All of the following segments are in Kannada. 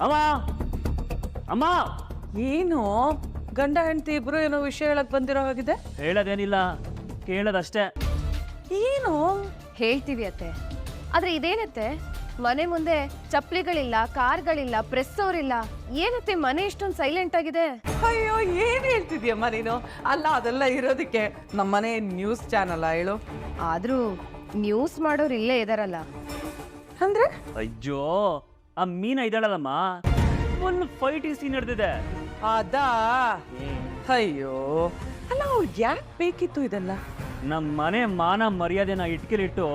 ಅಮ್ಮ ಅಮ್ಮ ಏನು ಗಂಡ ಹೆಂಡತಿ ಇಬ್ರು ಏನೋ ವಿಷಯ ಹೇಳಕ್ ಬಂದಿರೋ ಹಾಗಿದೆ. ಹೇಳೋದೇನಿಲ್ಲ, ಕೇಳೋದಷ್ಟೇ. ಏನು ಹೇಳ್ತೀವಿ ಅತ್ತೆ, ಆದ್ರೆ ಇದೇನತ್ತೆ ಮನೆ ಮುಂದೆ ಚಪ್ಪಲಿಗಳಿಲ್ಲ, ಕಾರ್ಗಳಿಲ್ಲ, ಪ್ರೆಸ್ ಅವರಿಲ್ಲ, ಏನತ್ತೆ ಮನೆ ಇಷ್ಟೊಂದು ಸೈಲೆಂಟ್ ಆಗಿದೆ? ಅಯ್ಯೋ ಏನ್ ಹೇಳ್ತಿದ್ಯಮ್ಮ ನೀನು? ಅಲ್ಲ ಅದೆಲ್ಲ ಇರೋದಕ್ಕೆ ನಮ್ಮನೆ ನ್ಯೂಸ್ ಚಾನಲ್ ಹೇಳು. ಆದ್ರೂ ನ್ಯೂಸ್ ಮಾಡೋರು ಇಲ್ಲೇ ಇದಾರಲ್ಲ. ಅಂದ್ರೆ ಅಯ್ಯೋ ಆ ಮೀನ ಇದ್ದಾಳಲ್ಲಮ್ಮ, ಫುಲ್ ಫೈಟಿಂಗ್ ಸೀನ್ ನಡೆದಿದೆ. ಅದಾ? ಅಯ್ಯೋ ಅಲ್ಲ ಅವ್ರಿಗೆ ಯಾಕೆ ಬೇಕಿತ್ತು ಇದೆಲ್ಲ? ನಮ್ಮ ಮನೆ ಮಾನ ಮರ್ಯಾದೆನ ಇಟ್ಕಿಲಿಟ್ಟು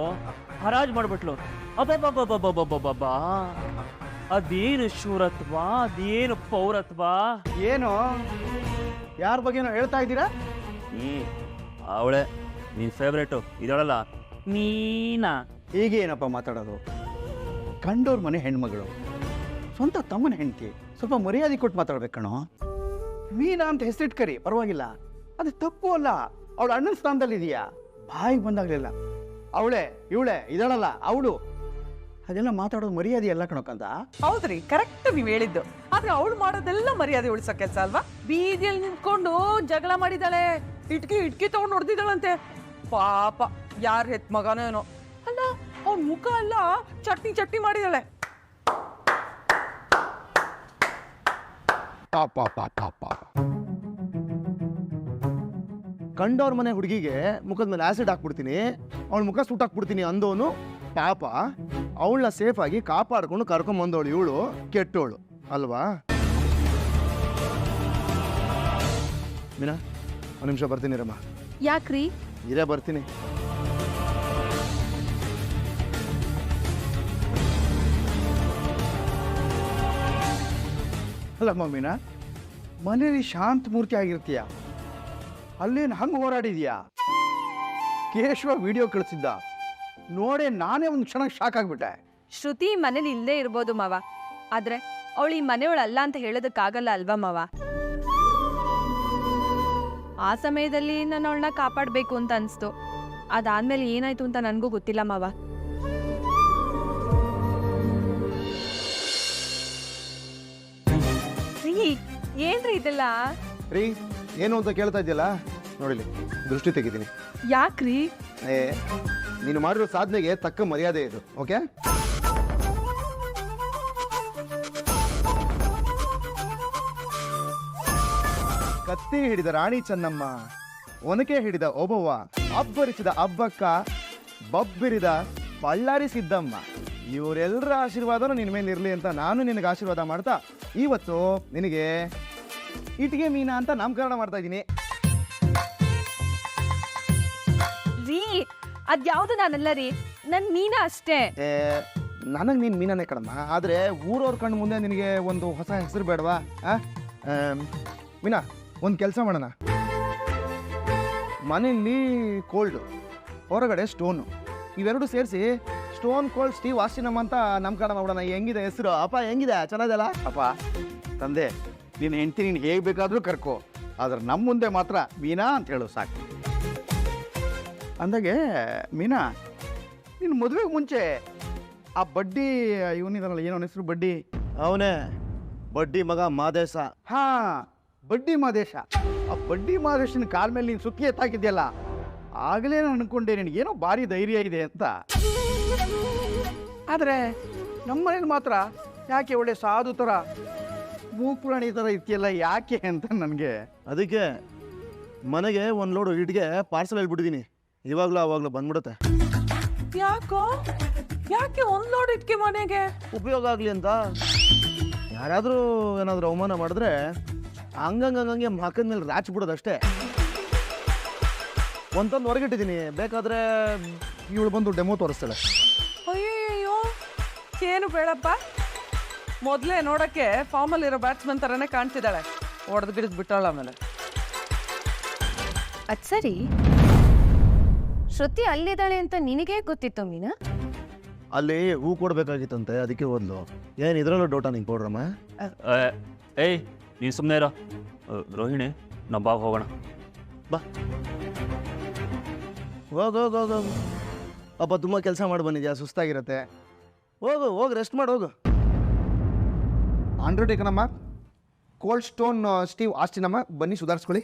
ಹರಾಜ್ ಮಾಡ್ಬಿಟ್ಲು. ಅಬ್ಬಬ್ಬಬ್ಬಬ್ಬಬ್ಬಬ್ಬಬ್ಬಾ, ಅದೇನು ಶೂರತ್ವ, ಅದೇನು ಪೌರತ್ವ. ಏನು ಯಾರ ಬಗ್ಗೆನೋ ಹೇಳ್ತಾ ಇದ್ದೀರಾ? ಅವಳೆ ನಿನ್ ಫೇವ್ರೇಟು ಇದ್ದಾಳಲ್ಲ ಮೀನಾ. ಹೀಗೆ ಏನಪ್ಪ ಮಾತಾಡೋದು? ಕಂಡೋರ್ ಮನೆ ಹೆಣ್ಮಗಳು, ಸ್ವಂತ ತಮ್ಮನ ಹೆಂಡತಿ, ಸ್ವಲ್ಪ ಮರ್ಯಾದೆ ಕೊಟ್ಟು ಮಾತಾಡ್ಬೇಕು ಕಣೋ. ಮೀನಾ ಅಂತ ಹೆಸರಿಟ್ಕರಿ ಪರವಾಗಿಲ್ಲ, ಅದು ತಪ್ಪು ಅಲ್ಲ. ಅವಳು ಅಣ್ಣನ ಸ್ಥಾನದಲ್ಲಿ ಇದೆಯಾ? ಬಾಯಿಗೆ ಬಂದಾಗಲಿಲ್ಲ ಅವಳೆ ಇವಳೆ ಇದಾಳಲ್ಲ ಅವಳು, ಅದೆಲ್ಲ ಮಾತಾಡೋದು ಮರ್ಯಾದೆ ಎಲ್ಲ ಕಣಕ್ಕಂತ. ಹೌದ್ರಿ, ಕರೆಕ್ಟ್ ನೀವ್ ಹೇಳಿದ್ದು. ಆದ್ರೆ ಅವಳು ಮಾಡೋದೆಲ್ಲ ಮರ್ಯಾದೆ ಉಳಿಸೋ ಕೆಲಸ ಅಲ್ವಾ? ಬೀದಿಯಲ್ಲಿ ನಿಂತ್ಕೊಂಡು ಜಗಳ ಮಾಡಿದಾಳೆ, ಇಟ್ಕಿ ತಗೊಂಡು ಹೊಡೆದಿದ್ದಾಳಂತೆ. ಪಾಪ ಯಾರ ಹೆತ್ ಮಗನೋ ಏನೋ. ಅಲ್ಲ ಅವ್ನ ಮುಖ ಎಲ್ಲ ಚಟ್ನಿ ಮಾಡಿದಾಳೆ. ಕಂಡವ್ರ ಮನೆ ಹುಡುಗಿಗೆ ಮುಖದ ಮೇಲೆ ಆಸಿಡ್ ಹಾಕ್ಬಿಡ್ತೀನಿ, ಅವಳ ಮುಖ ಸುಟ್ಟಾಕ್ಬಿಡ್ತೀನಿ ಅಂದೋನು ಪಾಪ. ಅವಳನ್ನ ಸೇಫ್ ಆಗಿ ಕಾಪಾಡ್ಕೊಂಡು ಕರ್ಕೊಂಬಂದವಳು ಇವಳು ಕೆಟ್ಟೋಳು ಅಲ್ವಾ? ಮೀನಾ ಒಂದು ನಿಮಿಷ ಬರ್ತೀನಿ ರಮ್ಮ. ಯಾಕ್ರಿ? ಇರೇ ಬರ್ತೀನಿ. ಅಲ್ಲಮ್ಮ ಮೀನಾ, ಮನೇಲಿ ಶಾಂತ ಮೂರ್ತಿ ಆಗಿರ್ತೀಯ, ಅಲ್ಲೇನು ಹಂಗೆ ಹೋರಾಡಿದ್ಯಾ? ಕೇಶವ ವಿಡಿಯೋ ಕಳಿಸಿದ್ದ ನೋಡೇ ನಾನೇ ಒಂದು ಕ್ಷಣ ಶಾಕ್ ಆಗ್ಬಿಟ್ಟೆ. ಶ್ರುತಿ ಮನೇಲಿ ಇಲ್ಲದೆ ಇರ್ಬೋದು ಮಾವ, ಆದ್ರೆ ಅವಳು ಈ ಮನೆಯವಳಲ್ಲ ಅಂತ ಹೇಳೋದಕ್ಕಾಗಲ್ಲ ಅಲ್ವಾ ಮಾವ? ಆ ಸಮಯದಲ್ಲಿ ನಾನು ಅವಳನ್ನ ಕಾಪಾಡಬೇಕು ಅಂತ ಅನಿಸ್ತು. ಅದಾದ್ಮೇಲೆ ಏನಾಯ್ತು ಅಂತ ನನಗೂ ಗೊತ್ತಿಲ್ಲ ಮಾವ. ಏನ್ರಿ ಇದೆಲ್ಲ? ರೀ ಏನು ಅಂತ ಕೇಳ್ತಾ ಇದೆಯಲ್ಲ, ನೋಡಿಲಿ ದೃಷ್ಟಿ ತೆಗಿತೀನಿ. ಯಾಕ್ರಿ? ನೀನು ಮಾಡಿರೋ ಸಾಧನೆಗೆ ತಕ್ಕ ಮರ್ಯಾದೆ ಇದು. ಓಕೆ, ಕತ್ತಿ ಹಿಡಿದ ರಾಣಿ ಚೆನ್ನಮ್ಮ, ಒನಕೆ ಹಿಡಿದ ಓಬವ್ವ, ಅಬ್ಬರಿಸಿದ ಅಬ್ಬಕ್ಕ, ಬಬ್ಬಿರಿದ ಬಳ್ಳಾರಿ ಸಿದ್ದಮ್ಮ, ಇವರೆಲ್ಲರ ಆಶೀರ್ವಾದನೂ ನಿನ್ನ ಮೇಲೆ ಇರಲಿ ಅಂತ ನಾನು ನಿನಗೆ ಆಶೀರ್ವಾದ ಮಾಡ್ತಾ ಇವತ್ತು ನಿನಗೆ ಇಟ್ಟಿಗೆ ಮೀನಾ ಅಂತ ನಾಮಕರಣ ಮಾಡ್ತಾ ಇದ್ದೀನಿ. ರೀ ಅದ್ಯಾವ್ದು ನಾನಲ್ಲ ರೀ, ನನ್ ಮೀನಾ ಅಷ್ಟೇ. ನನಗೆ ನೀನು ಮೀನಾನೇ ಕಣಮ್ಮ, ಆದರೆ ಊರವ್ರ ಕಣ್ಣು ಮುಂದೆ ನಿನಗೆ ಒಂದು ಹೊಸ ಹೆಸರು ಬೇಡವಾ? ಮೀನಾ, ಒಂದು ಕೆಲಸ ಮಾಡೋಣ. ಮನೆಯಲ್ಲಿ ಕೋಲ್ಡು, ಹೊರಗಡೆ ಸ್ಟೋನು, ಇವೆರಡು ಸೇರಿಸಿ ಸ್ಟೋನ್ ಕೋಲ್ಡ್ ಸ್ಟೀವ್ ಆಸ್ಟಿನಮ್ಮ ಅಂತ ನಾಮಕರಣ ಮಾಡೋಣ. ಹೆಂಗಿದೆ ಹೆಸರು? ಅಪ್ಪ ಹೆಂಗಿದೆ? ಚೆನ್ನಾಗಲ್ಲ ಅಪ್ಪ? ತಂದೆ, ನೀನು ಹೆಂಡತಿ ನೀನು ಹೇಗೆ ಬೇಕಾದರೂ ಕರ್ಕೋ, ಆದ್ರೆ ನಮ್ಮ ಮುಂದೆ ಮಾತ್ರ ಮೀನಾ ಅಂತ ಹೇಳು ಸಾಕು. ಅಂದಾಗೆ ಮೀನಾ, ನೀನು ಮದುವೆಗೆ ಮುಂಚೆ ಆ ಬಡ್ಡಿ ಇವನಿದಾನಲ್ಲ, ಏನೋ ಹೆಸರು? ಬಡ್ಡಿ ಅವನೇ, ಬಡ್ಡಿ ಮಗ ಮಾದೇಶ. ಹಾಂ, ಬಡ್ಡಿ ಮಾದೇಶ. ಆ ಬಡ್ಡಿ ಮಾದೇಶನ ಕಾಲ ಮೇಲೆ ನೀನು ಸುತ್ತಿ ಎತ್ತಾಕಿದ್ಯಲ್ಲ, ಆಗಲೇ ನಾನು ಅನ್ಕೊಂಡೆ ನಿನಗೇನೋ ಭಾರಿ ಧೈರ್ಯ ಇದೆ ಅಂತ. ಆದರೆ ನಮ್ಮ ಮನೇಲಿ ಮಾತ್ರ ಯಾಕೆ ಒಳ್ಳೆ ಸಾಧು ಥರ ಮೂಕುರಾಣಿ ಥರ ಇರ್ತಿಯಲ್ಲ, ಯಾಕೆ ಅಂತ ನನಗೆ. ಅದಕ್ಕೆ ಮನೆಗೆ ಒಂದು ಲೋಡು ಇಟ್ಗೆ ಪಾರ್ಸಲ್ ಹೇಳ್ಬಿಟ್ಟಿದ್ದೀನಿ, ಇವಾಗಲೂ ಅವಾಗಲೂ ಬಂದ್ಬಿಡುತ್ತೆ. ಯಾಕೆ ಒಂದ್ ಲೋಡ್ ಇಟ್ಕೆ ಮನೆಗೆ? ಉಪಯೋಗ ಆಗಲಿ ಅಂತ. ಯಾರಾದರೂ ಏನಾದರೂ ಅವಮಾನ ಮಾಡಿದ್ರೆ ಹಂಗಂಗೆ ಮಕ್ಕದ ಮೇಲೆ ರಾಚ್ಬಿಡೋದಷ್ಟೇ. ಒಂದೊಂದು ಹೊರಗಿಟ್ಟಿದ್ದೀನಿ, ಬೇಕಾದರೆ ಇವಳು ಬಂದು ಡೆಮೋ ತೋರಿಸ್ತಾಳೆ. ಅಯ್ಯೋ ಏನು ಬೇಡಪ್ಪ, ಮೊದಲೇ ನೋಡಕ್ಕೆ ಫಾರ್ಮಲ್ಲಿರೋ ಬ್ಯಾಟ್ಸ್ಮನ್ ಥರನೇ ಕಾಣ್ತಿದ್ದಾಳೆ. ಹೊಡೆದು ಗಿಡಿದು ಬಿಟ್ಟಾಳ ಆಮೇಲೆ. ಅದ್ ಸರಿ, ಶ್ರುತಿ ಅಲ್ಲಿದ್ದಾಳೆ ಅಂತ ನಿನಗೆ ಗೊತ್ತಿತ್ತು ಮೀನಾ? ಅಲ್ಲಿ ಹೂ ಕೊಡ್ಬೇಕಾಗಿತ್ತಂತೆ, ಅದಕ್ಕೆ ಹೋದ್ಲು. ಏನು ಇದರಲ್ಲೂ ಡೋಟಾ ನಿಂಗೆ ಕೊಡ್ರಮ್ಮ? ಏಯ್ ನೀನು ಸುಮ್ಮನೆ ಇರೋ. ರೋಹಿಣಿ, ನಾವು ಬಾ ಹೋಗೋಣ. ಬಾ, ಹೋಗು. ಅಪ್ಪ ತುಂಬ ಕೆಲಸ ಮಾಡಿ ಬಂದಿದ್ಯಾ, ಸುಸ್ತಾಗಿರತ್ತೆ. ಹೋಗು ರೆಸ್ಟ್ ಮಾಡಿ ಹೋಗು. ಅಂಡರ್ಟೇಕನ್ ಅಮ್ಮ. ಕೋಲ್ಡ್ ಸ್ಟೋನ್ ಸ್ಟೀವ್ ಆಸ್ಟಿನ್ ಅಮ್ಮ, ಬನ್ನಿ ಸುಧಾರಿಸ್ಕೊಳ್ಳಿ.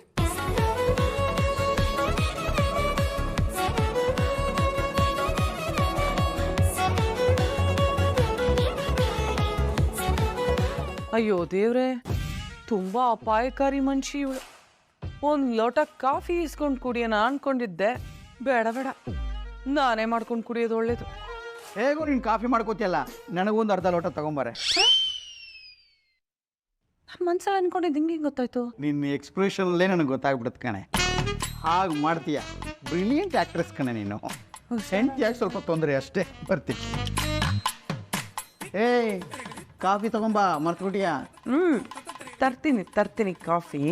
ಅಯ್ಯೋ ದೇವ್ರೆ, ತುಂಬಾ ಅಪಾಯಕಾರಿ ಮನುಷ್ಯ ಇವಳು. ಒಂದು ಲೋಟ ಕಾಫಿ ಇಸ್ಕೊಂಡು ಕುಡಿಯೋಣ ಅನ್ಕೊಂಡಿದ್ದೆ. ಬೇಡ ಬೇಡ, ನಾನೇ ಮಾಡ್ಕೊಂಡು ಕುಡಿಯೋದು ಒಳ್ಳೇದು. ಹೇಗೂ ನೀನು ಕಾಫಿ ಮಾಡ್ಕೋತಿಯಲ್ಲ, ನನಗೊಂದು ಅರ್ಧ ಲೋಟ ತಗೊಂಬಾರೆ. ನನ್ನ ಮನ್ಸಲ್ಲಿ ಅನ್ಕೊಂಡಿದ್ದು ಹಿಂಗೆ ಗೊತ್ತಾಯ್ತು. ನಿನ್ನ ಎಕ್ಸ್ಪ್ರೆಷನಲ್ಲೇ ನನಗೆ ಗೊತ್ತಾಗ್ಬಿಡುತ್ತೆ ಕಣೆ. ಹಾಗೆ ಮಾಡ್ತೀಯ. ಬ್ರಿಲಿಯಂಟ್ ಆ್ಯಕ್ಟ್ರೆಸ್ ಕಣೆ ನೀನು. ಹೆಂಡ್ತಿಯಾಗಿ ಸ್ವಲ್ಪ ತೊಂದರೆ ಅಷ್ಟೇ. ಬರ್ತೀನಿ. ಏಯ್, ಕಾಫಿ ತಗೊಂಬಾ, ಮರ್ತ್ಬಿಟ್ಟಿಯಾ? ತರ್ತೀನಿ ಕಾಫಿ.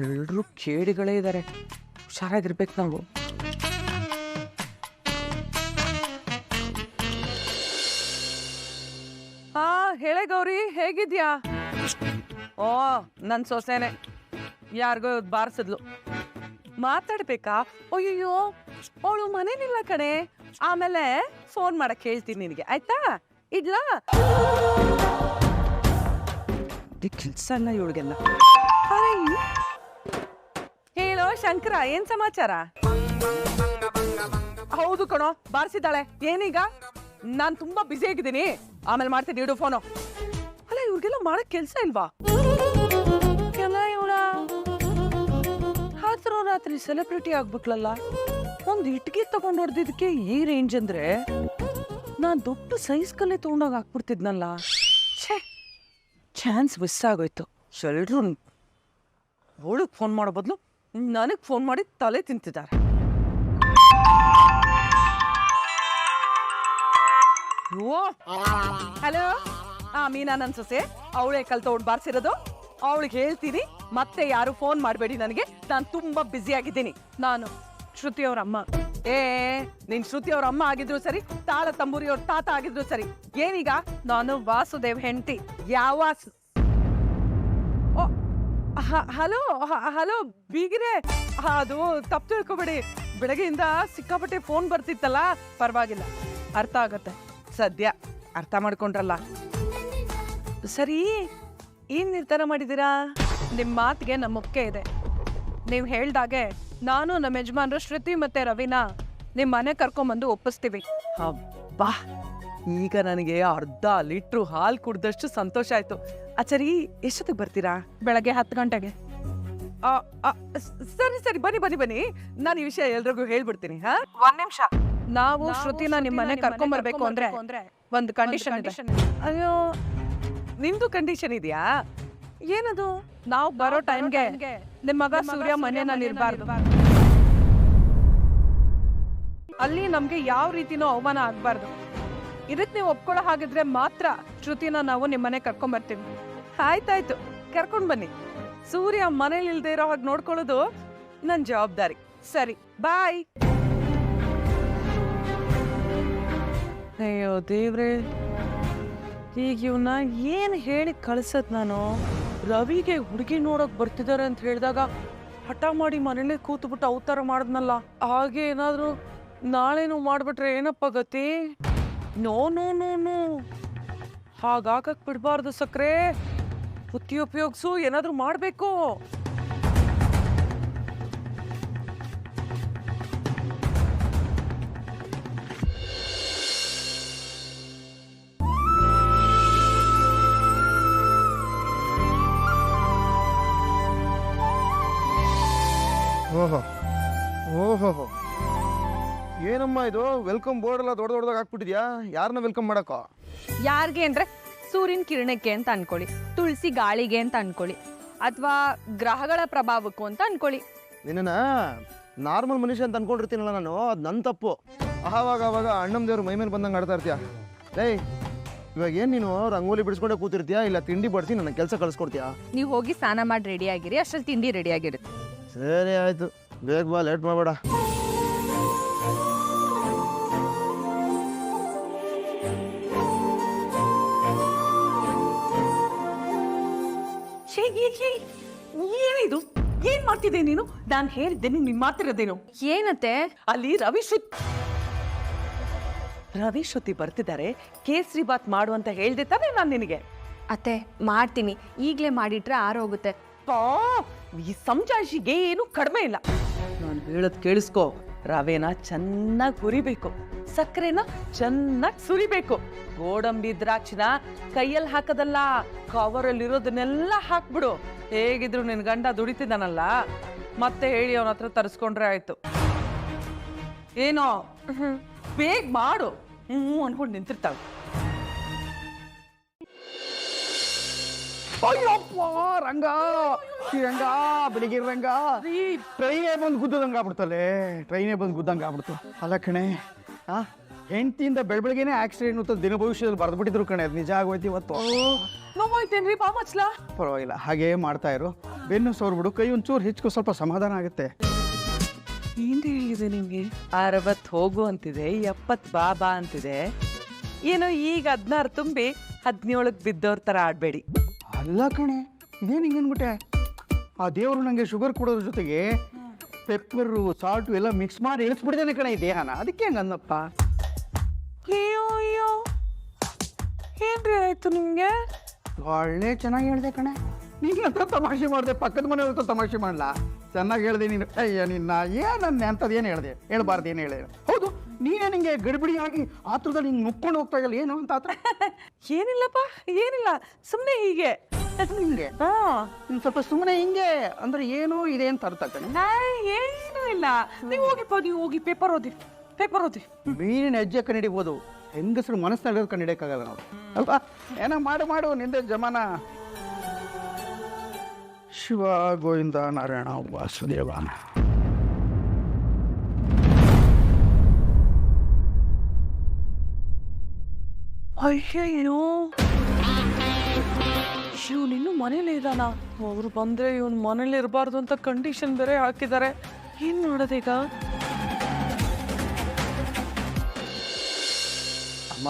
ಎಲ್ಲರೂ ಕೇಡಿಗಳೇ ಇದ್ದಾರೆ, ಹುಷಾರಾಗಿರ್ಬೇಕು ನಾವು. ಹೇಳೆ ಗೌರಿ, ಹೇಗಿದ್ಯಾ? ಓ, ನನ್ನ ಸೊಸೆನೆ ಯಾರಿಗೋ ಬಾರಿಸಿದ್ಲು. ಮಾತಾಡ್ಬೇಕಾ? ಅಯ್ಯೋ, ಅವಳು ಮನೇನಿಲ್ಲ ಕಣೆ. ಆಮೇಲೆ ಫೋನ್ ಮಾಡಕ್ ಹೇಳ್ತೀನಿ ನಿನಗೆ, ಆಯ್ತಾ? ಇಡ್ಲಾ? ಕೆಲ್ಸ ಅಲ್ಲ ಇವಳಿಗೆಲ್ಲ. ಹೇಳೋ ಶಂಕರ, ಏನ್ ಸಮಾಚಾರ? ಹೌದು ಕಣೋ, ಬಾರಿಸಿದ್ದಾಳೆ. ಏನೀಗ? ನಾನ್ ತುಂಬಾ ಬ್ಯುಸಿ ಆಗಿದ್ದೀನಿ, ಆಮೇಲೆ ಮಾಡ್ತೀನಿ, ಇಡು ಫೋನು. ಅಲ್ಲ, ಇವ್ರಿಗೆಲ್ಲ ಮಾಡಕ್ ಕೆಲ್ಸ ಇಲ್ವಾ? ಎಲ್ಲ ಇವಳ ರಾತ್ರಿ ಸೆಲೆಬ್ರಿಟಿ ಆಗ್ಬಿಟ್ಲಲ್ಲ. ಒಂದ್ ಇಟ್ಗೆ ತಗೊಂಡ್ ಹೊಡೆದಿದ್ದಕ್ಕೆ ಈ ರೇಂಜ್ ಅಂದ್ರೆ ನಾನ್ ದೊಡ್ಡ ಸೈಜ್ ಕಲ್ಲೇ ತಗೊಂಡೋಗಿ ಹಾಕ್ಬಿಡ್ತಿದ್ನಲ್ಲ. ಛೇ, ಚಾನ್ಸ್ ಮಿಸ್ ಆಗೋಯ್ತು. ಎಲ್ರು ಅವಳಿಗೆ ಫೋನ್ ಮಾಡೋ ಬದಲು ನನಗೆ ಫೋನ್ ಮಾಡಿ ತಲೆ ತಿಂತಿದ್ದಾರೆ. ಹಲೋ, ಮೀನಾ ನನ್ನ ಸೊಸೆ. ಅವಳೇ ಕಲ್ ತಗೊಂಡು ಬಾರಿಸಿರೋದು. ಅವಳಿಗೆ ಹೇಳ್ತೀನಿ, ಮತ್ತೆ ಯಾರು ಫೋನ್ ಮಾಡಬೇಡಿ ನನಗೆ, ನಾನು ತುಂಬಾ ಬ್ಯುಸಿ ಆಗಿದ್ದೀನಿ. ನಾನು ಶ್ರುತಿ ಅವ್ರ ಅಮ್ಮ. ನೀನ್ ಶ್ರುತಿ ಅವ್ರ ಅಮ್ಮ ಆಗಿದ್ರು ಸರಿ, ತಾಳ ತಂಬೂರಿ ಅವ್ರ ತಾತ ಆಗಿದ್ರು ಸರಿ. ಏನೀಗ? ನಾನು ವಾಸುದೇವ್ ಹೆಂಡತಿ. ಯಾವ ವಾಸು? ಹಲೋ ಹಲೋ ಬೀಗಿರೆ, ಅದು ತಪ್ಪು ತಿಳ್ಕೊಬೇಡಿ. ಬೆಳಗ್ಗೆಯಿಂದ ಸಿಕ್ಕಾಪಟ್ಟೆ ಫೋನ್ ಬರ್ತಿತ್ತಲ್ಲ. ಪರವಾಗಿಲ್ಲ, ಅರ್ಥ ಆಗತ್ತೆ. ಸದ್ಯ ಅರ್ಥ ಮಾಡ್ಕೊಂಡ್ರಲ್ಲ. ಸರಿ, ಏನ್ ನಿರ್ಧಾರ ಮಾಡಿದ್ದೀರಾ? ನಿಮ್ಮ ಮಾತಿಗೆ ನಮ್ಮ ಒಪ್ಪಿಗೆ ಇದೆ. ನೀವು ಹೇಳ್ದಾಗೆ ನಾನು ನಮ್ಮ ಯಜಮಾನ್ರು ಶ್ರುತಿ ಮತ್ತೆ ರವಿನ ನಿಮ್ಮ ಮನೆ ಕರ್ಕೊಂಬಂದು ಒಪ್ಪಿಸ್ತೀವಿ. ಅಬ್ಬಾ, ಈಗ ನನಗೆ ಅರ್ಧ ಲೀಟ್ರು ಹಾಲು ಕುಡ್ದಷ್ಟು ಸಂತೋಷ ಆಯ್ತು. ಸರಿ, ಎಷ್ಟೊತ್ತಿಗೆ ಬರ್ತೀರಾ? ಬೆಳಗ್ಗೆ 10 ಗಂಟೆಗೆ. ಸರಿ, ಬನ್ನಿ. ನಾನು ಈ ವಿಷಯ ಎಲ್ರಿಗೂ ಹೇಳ್ಬಿಡ್ತೀನಿ. ಒಂದ್ ನಿಮಿಷ. ನಾವು ಶ್ರುತಿನ ನಿಮ್ಮ ಮನೆ ಕರ್ಕೊಂಬರ್ಬೇಕು ಅಂದ್ರೆ ಒಂದು ಕಂಡೀಷನ್ ಇದೆ. ಅಯ್ಯೋ, ನಿಮ್ದು ಕಂಡೀಷನ್ ಇದೆಯಾ? ಏನದು? ನಾವು ಬರೋ ಟೈಮ್ಗೆ ನಿಮ್ಮ ಮಗ ಸೂರ್ಯ ಮನೆಯಲ್ಲಿ ಇರಬಾರ್ದು. ಅಲ್ಲಿ ನಮ್ಗೆ ಯಾವ ರೀತಿನೂ ಅವಮಾನ ಆಗ್ಬಾರ್ದು. ಇದಕ್ ನೀವು ಒಪ್ಕೊಳ್ಳೋ ಹಾಗಿದ್ರೆ ಮಾತ್ರ ಶ್ರುತಿನ ನಾವು ನಿಮ್ಮ ಮನೆ ಕರ್ಕೊಂಡ್ ಬರ್ತೀವಿ. ಆಯ್ತಾಯ್ತು, ಕರ್ಕೊಂಡ್ ಬನ್ನಿ. ಸೂರ್ಯ ಮನೇಲಿ ಇಲ್ದೇ ಇರೋ ಹಾಗೆ ನೋಡ್ಕೊಳ್ಳೋದು ನನ್ನ ಜವಾಬ್ದಾರಿ. ಸರಿ, ಬಾಯ್. ಅಯ್ಯೋ ದೇವ್ರೆ, ಈಗ ಇವನ್ನ ಏನ್ ಹೇಳಿ ಕಳ್ಸದ್ ನಾನು? ರವಿಗೆ ಹುಡುಗಿ ನೋಡಕ್ ಬರ್ತಿದ್ದಾರೆ ಅಂತ ಹೇಳಿದಾಗ ಹಠ ಮಾಡಿ ಮನೇಲೆ ಕೂತ್ಬಿಟ್ಟು ಅವತಾರ ಮಾಡಿದ್ನಲ್ಲ. ಹಾಗೆ ಏನಾದ್ರು ನಾಳೆನೂ ಮಾಡ್ಬಿಟ್ರೆ ಏನಪ್ಪ ಗತಿ? ನೋ, ಹಾಗಾಗಕ್ ಬಿಡ್ಬಾರ್ದು ಸಕ್ರೆ. ಬುದ್ಧಿ ಉಪಯೋಗಿಸು, ಏನಾದ್ರೂ ಮಾಡ್ಬೇಕು. ಓಹೋ, ಏನಮ್ಮ ಇದು? ವೆಲ್ಕಮ್ ಬೋರ್ಡ್ ಎಲ್ಲ ದೊಡ್ಡದಾಗ ಹಾಕ್ಬಿಟ್ಟಿದ್ಯಾ? ಯಾರನ್ನ ವೆಲ್ಕಮ್ ಮಾಡಕ್ಕೋ? ಯಾರಿಗೆ ಅಂದ್ರೆ ಸೂರ್ಯನ ಕಿರಣಕ್ಕೆ ಅಂತ ಅನ್ಕೊಳ್ಳಿ, ತುಳಸಿ ಗಾಳಿಗೆ ಅಂತ ಅನ್ಕೊಳ್ಳಿ, ಅಥವಾ ಗ್ರಹಗಳ ಪ್ರಭಾವಕ್ಕೂ ಅಂತ ಅನ್ಕೊಳ್ಳಿ. ನಿನ್ನ ನಾರ್ಮಲ್ ಮನುಷ್ಯ ಅಂತ ಅನ್ಕೊಂಡಿರ್ತೀನಲ್ಲ ನಾನು, ಅದು ನನ್ನ ತಪ್ಪು. ಅವಾಗ ಅಣ್ಣಮ್ಮ ದೇವ್ರು ಮೈ ಮೇಲೆ ಬಂದಂಗೆ ಆಡ್ತಾ ಇರ್ತೀಯ. ಏಯ್, ಇವಾಗ ಏನು ನೀನು ರಂಗೋಲಿ ಬಿಡಿಸ್ಕೊಂಡೆ ಕೂತಿರ್ತೀಯಾ, ಇಲ್ಲ ತಿಂಡಿ ಬಡಿಸಿ ನನ್ನ ಕೆಲಸ ಕಳಿಸ್ಕೊಡ್ತೀಯಾ? ನೀವು ಹೋಗಿ ಸ್ನಾನ ಮಾಡಿ ರೆಡಿ ಆಗಿರಿ, ಅಷ್ಟರಲ್ಲಿ ತಿಂಡಿ ರೆಡಿ ಆಗಿರುತ್ತೆ. ಸರಿ ಆಯ್ತು, ಬೇಗ ಬಾ, ಲೇಟ್ ಮಾಡಬೇಡ. ಏನಿದು? ಏನ್ ಮಾಡ್ತಿದ್ದೆ ನೀನು? ನಾನು ಹೇಳಿದ್ದೆ ನೀನ್ ಮಾತಿರೋದೇನು? ಏನತ್ತೆ? ಅಲ್ಲಿ ರವಿ ಶ್ರುತಿ ಬರ್ತಿದ್ದಾರೆ, ಕೇಸರಿ ಬಾತ್ ಮಾಡು ಅಂತ ಹೇಳ್ದೆ ತಾನೆ ನಾನು ನಿನಗೆ. ಅತ್ತೆ ಮಾಡ್ತೀನಿ, ಈಗಲೇ ಮಾಡಿಟ್ರೆ ಆರೋಗುತ್ತೆ. ಪಾ ಈ ಸಮಜಾಯಿಷಿಗೆ ಏನು ಕಡಿಮೆ ಇಲ್ಲ. ನಾನು ಹೇಳೋದು ಕೇಳಿಸ್ಕೊ. ರವೆನ ಚೆನ್ನಾಗಿ ಹುರಿಬೇಕು, ಸಕ್ಕರೆನ ಚೆನ್ನಾಗಿ ಸುರಿಬೇಕು, ಗೋಡಂಬಿ ದ್ರಾಕ್ಷಿನ ಕೈಯಲ್ಲಿ ಹಾಕದಲ್ಲ, ಕವರಲ್ಲಿರೋದನ್ನೆಲ್ಲ ಹಾಕ್ಬಿಡು. ಹೇಗಿದ್ರು ನಿನ್ ಗಂಡ ದುಡಿತಿದ್ದಾನಲ್ಲ, ಮತ್ತೆ ಹೇಳಿ ಅವನ ಹತ್ರ ತರಿಸ್ಕೊಂಡ್ರೆ ಆಯ್ತು. ಏನೋ ಬೇಗ ಮಾಡು. ಅನ್ಕೊಂಡು ನಿಂತಿರ್ತಾಳೆ. ಅಯ್ಯಪ್ಪ ರಂಗ ರಂಗ ಬೆಳಿಗ್ಗೆ ರಂಗ ಟ್ರೈನೇ ಬಂದು ಗುದ್ದಂಗೆ ಆಗ್ಬಿಡ್ತಲ್ಲೇ, ಟ್ರೈನೇ ಬಂದು ಗುದ್ದಂಗೆ ಆಗ್ಬಿಡ್ತು. ಅಲ್ಲ ಕಣೆ, ಹೆಂಡತಿಯಿಂದ ಬೆಳಬೆಳಗ್ಗೆನೆ ಆಕ್ಸಿಡೆಂಟ್ ಅಂತ ದಿನ ಭವಿಷ್ಯದಲ್ಲಿ ಬರೆದ್ಬಿಟ್ಟಿದ್ರು ಕಣೆ. ಅದು ನಿಜ ಆಗೋಯ್ತು ಇವತ್ತು. ನೋವಾಯ್ತೇನ್ರಿ ಬಾ ಮಚ್ಲಾ? ಪರವಾಗಿಲ್ಲ, ಹಾಗೇ ಮಾಡ್ತಾ ಇರು. ಬೆನ್ನು ಸೋರ್ಬಿಡು, ಕೈ ಒಂಚೂರು ಹೆಚ್ಚು, ಸ್ವಲ್ಪ ಸಮಾಧಾನ ಆಗುತ್ತೆ. ಏನ್ ಹೇಳಿದೆ ನಿಮ್ಗೆ? 60 ಹೋಗು ಅಂತಿದೆ, 70 ಬಾ ಅಂತಿದೆ. ಏನೋ ಈಗ 16 ತುಂಬಿ 17ಕ್ಕೆ ಬಿದ್ದವ್ರ ತರ ಆಡ್ಬೇಡಿ. ಅಲ್ಲ ಕಣೆ, ಇದೇನು ಹಿಂಗೆ ಅಂದ್ಬಿಟ್ಟೆ? ಆ ದೇವರು ನನಗೆ ಶುಗರ್ ಕೊಡೋದ್ರ ಜೊತೆಗೆ ಪೆಪ್ಪರು ಸಾಲ್ಟು ಎಲ್ಲ ಮಿಕ್ಸ್ ಮಾಡಿ ಇಳಿಸ್ಬಿಟ್ಟಿದ್ದೇನೆ ಕಣೆ ಈ ದೇಹನ. ಅದಕ್ಕೆ ಹಂಗೆ ಅನ್ನಪ್ಪ. ಅಯ್ಯೋ ಅಯ್ಯೋ, ಏನ್ರಿ ಆಯ್ತು ನಿಮ್ಗೆ? ಒಳ್ಳೆ ಚೆನ್ನಾಗಿ ಹೇಳಿದೆ ಕಣೆ. ನೀನಂತ ತಮಾಷೆ ಮಾಡಿದೆ, ಪಕ್ಕದ ಮನೆಯವ್ರ ತಮಾಷೆ ಮಾಡಲ್ಲ. ಚೆನ್ನಾಗಿ ಹೇಳಿದೆ ನೀನು. ಅಯ್ಯ ನಿನ್ನ ಏನನ್ನ ಅಂಥದ್ದು ಏನು ಹೇಳಿದೆ? ಹೇಳ್ಬಾರ್ದು ಏನು ಹೇಳಿದೆ? ಹೌದು, ನೀನೇ ನಿಂಗೆ ಗಡಿಬಿಡಿಯಾಗಿ ಆತ್ರದಲ್ಲಿ ಹಿಂಗೆ ನುಕ್ಕೊಂಡು ಹೋಗ್ತಾ ಇಲ್ಲ, ಏನು ಅಂತ ಆತ್ರ? ಏನಿಲ್ಲಪ್ಪ, ಏನಿಲ್ಲ, ಸುಮ್ಮನೆ ಹೀಗೆ. ಹಿಂಗೆ ನೀನು ಸ್ವಲ್ಪ ಸುಮ್ಮನೆ ಹಿಂಗೆ ಅಂದ್ರೆ ಏನೋ ಇದೆ ಅಂತ ಅರ್ಥ ಕಣೆ. ಏನೂ ಇಲ್ಲ. ನೀವು ಹೋಗಿ ಪೇಪರ್ ಓದಿ. ಮೀನಿನ ಹೆಜ್ಜೆ ಕಂಡಿಡಿಬೋದು, ಹೆಂಗಸರು ಮನಸ್ಸಿನಲ್ಲಿರೋದು ಕಂಡಿಡಿಯಕ್ಕಾಗಲ್ಲ ನಾವು ಅಲ್ವಾ? ಏನೋ ಮಾಡು ನಿಂದೆ ಜಮಾನ. ಶಿವ ಗೋವಿಂದ ನಾರಾಯಣ ವಾಸುದೇವ. ಅಯ್ಯಯ್ಯೋ, ಇವನಿನ್ನು ಮನೇಲಿ ಇದ್ದಾನ? ಅವ್ರು ಬಂದ್ರೆ ಇವನ್ ಮನೇಲಿ ಇರಬಾರ್ದು ಅಂತ ಕಂಡೀಷನ್ ಬೇರೆ ಹಾಕಿದ್ದಾರೆ. ಏನ್ ಮಾಡೋದೀಗ? ಅಮ್ಮ